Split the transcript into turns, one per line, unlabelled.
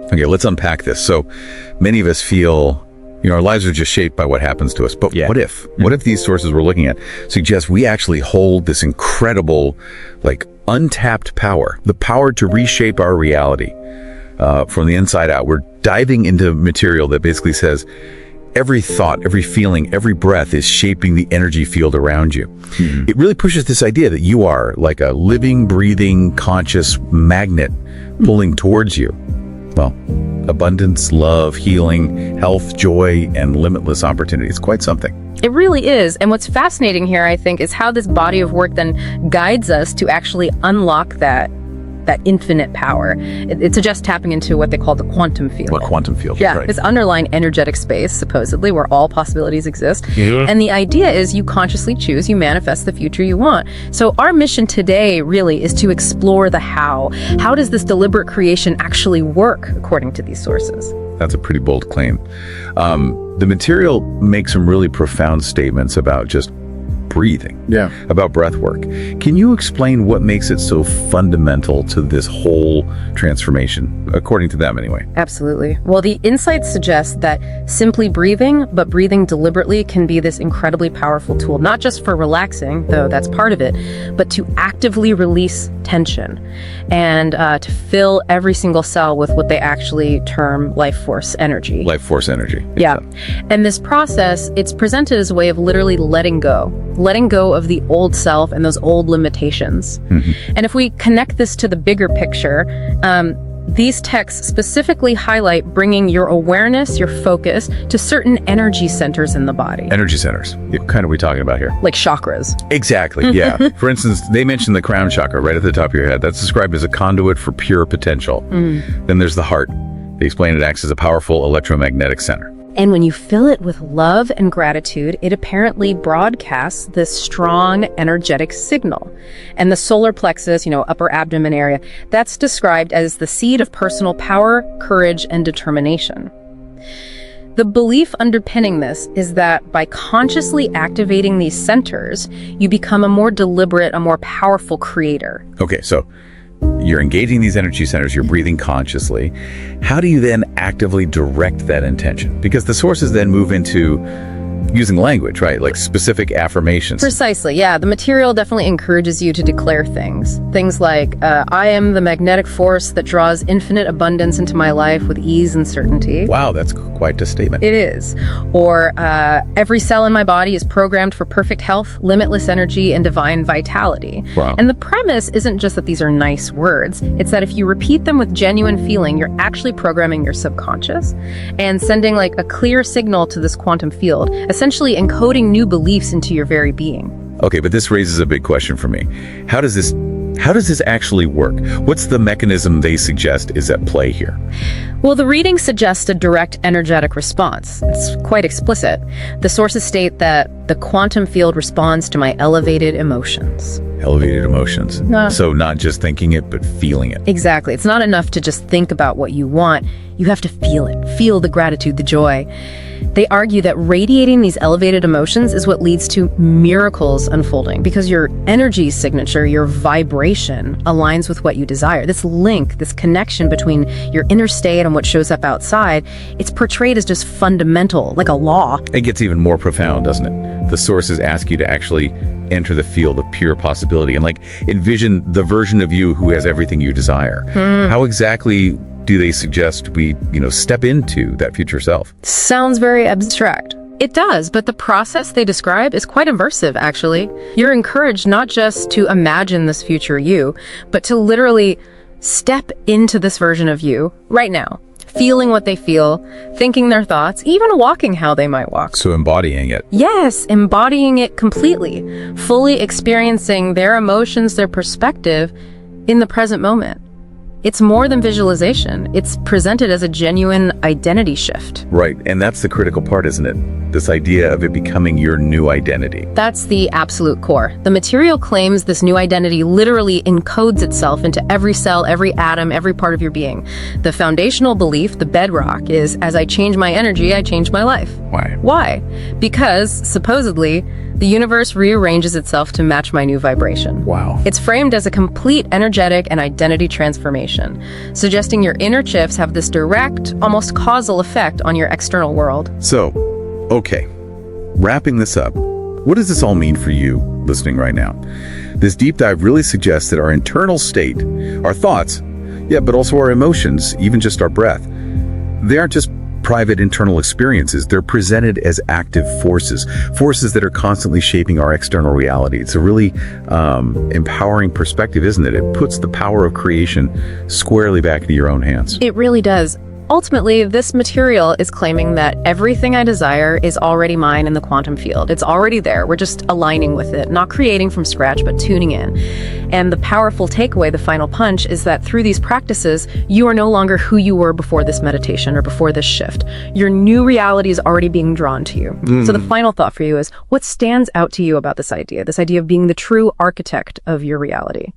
Okay, let's unpack this. So many of us feel, our lives are just shaped by what happens to us. But what if? What if these sources we're looking at suggest we actually hold this incredible, untapped power, the power to reshape our reality from the inside out? We're diving into material that basically says every thought, every feeling, every breath is shaping the energy field around you. It really pushes this idea that you are like a living, breathing, conscious magnet pulling towards you. Well, abundance, love, healing, health, joy, and limitless opportunity. It's quite something.
It really is. And what's fascinating here, I think, is how this body of work then guides us to actually unlock that infinite power. It suggests tapping into what they call the quantum field.
What quantum field?
Yeah,
right.
This underlying energetic space, supposedly, where all possibilities exist. And the idea is you consciously choose, you manifest the future you want. So our mission today really is to explore the how. How does this deliberate creation actually work, according to these sources?
That's a pretty bold claim. The material makes some really profound statements about just breathing, about breath work. Can you explain what makes it so fundamental to this whole transformation, according to them anyway?
Absolutely. Well, the insights suggest that simply breathing, but breathing deliberately, can be this incredibly powerful tool, not just for relaxing, though that's part of it, but to actively release tension and to fill every single cell with what they actually term life force energy.
Life force energy.
Yeah. And this process, it's presented as a way of literally letting go of the old self and those old limitations. And if we connect this to the bigger picture, these texts specifically highlight bringing your awareness, your focus, to certain energy centers in the body.
Energy centers. What kind are we talking about here?
Like chakras.
Exactly, yeah. For instance, they mentioned the crown chakra right at the top of your head. That's described as a conduit for pure potential. Then there's the heart. They explain it acts as a powerful electromagnetic center.
And when you fill it with love and gratitude, it apparently broadcasts this strong, energetic signal. And the solar plexus, upper abdomen area, that's described as the seed of personal power, courage, and determination. The belief underpinning this is that by consciously activating these centers, you become a more deliberate, a more powerful creator.
Okay, so you're engaging these energy centers, you're breathing consciously. How do you then actively direct that intention? Because the sources then move into using language, right? Like specific affirmations.
Precisely, yeah. The material definitely encourages you to declare things. Things like, I am the magnetic force that draws infinite abundance into my life with ease and certainty.
Wow, that's quite a statement.
It is. Or, every cell in my body is programmed for perfect health, limitless energy, and divine vitality.
Wow.
And the premise isn't just that these are nice words. It's that if you repeat them with genuine feeling, you're actually programming your subconscious and sending a clear signal to this quantum field, essentially encoding new beliefs into your very being.
Okay, but this raises a big question for me. How does this actually work? What's the mechanism they suggest is at play here?
Well, the reading suggests a direct energetic response. It's quite explicit. The sources state that the quantum field responds to my elevated emotions.
Elevated emotions. So not just thinking it, but feeling it.
Exactly. It's not enough to just think about what you want. You have to feel it. Feel the gratitude, the joy. They argue that radiating these elevated emotions is what leads to miracles unfolding because your energy signature, your vibration, aligns with what you desire. This link, this connection between your inner state and what shows up outside, it's portrayed as just fundamental, like a law.
It gets even more profound, doesn't it? The sources ask you to actually enter the field of pure possibility and envision the version of you who has everything you desire. How exactly do they suggest we, step into that future self?
Sounds very abstract. It does, but the process they describe is quite immersive, actually. You're encouraged not just to imagine this future you, but to literally step into this version of you right now, feeling what they feel, thinking their thoughts, even walking how they might walk.
So embodying it.
Yes, embodying it completely, fully experiencing their emotions, their perspective in the present moment. It's more than visualization. It's presented as a genuine identity shift.
Right, and that's the critical part, isn't it? This idea of it becoming your new identity.
That's the absolute core. The material claims this new identity literally encodes itself into every cell, every atom, every part of your being. The foundational belief, the bedrock, is as I change my energy, I change my life.
Why?
Why? Because, supposedly, The universe rearranges itself to match my new vibration.
Wow.
It's framed as a complete energetic and identity transformation, suggesting your inner shifts have this direct, almost causal effect on your external world.
So, okay, wrapping this up, what does this all mean for you listening right now? This deep dive really suggests that our internal state, our thoughts, but also our emotions, even just our breath, they aren't just private internal experiences. They're presented as active forces that are constantly shaping our external reality. It's a really empowering perspective, isn't it? It puts the power of creation squarely back into your own hands.
It really does. Ultimately, this material is claiming that everything I desire is already mine in the quantum field. It's already there. We're just aligning with it, not creating from scratch, but tuning in. And the powerful takeaway, the final punch, is that through these practices, you are no longer who you were before this meditation or before this shift. Your new reality is already being drawn to you. So the final thought for you is, what stands out to you about this idea of being the true architect of your reality?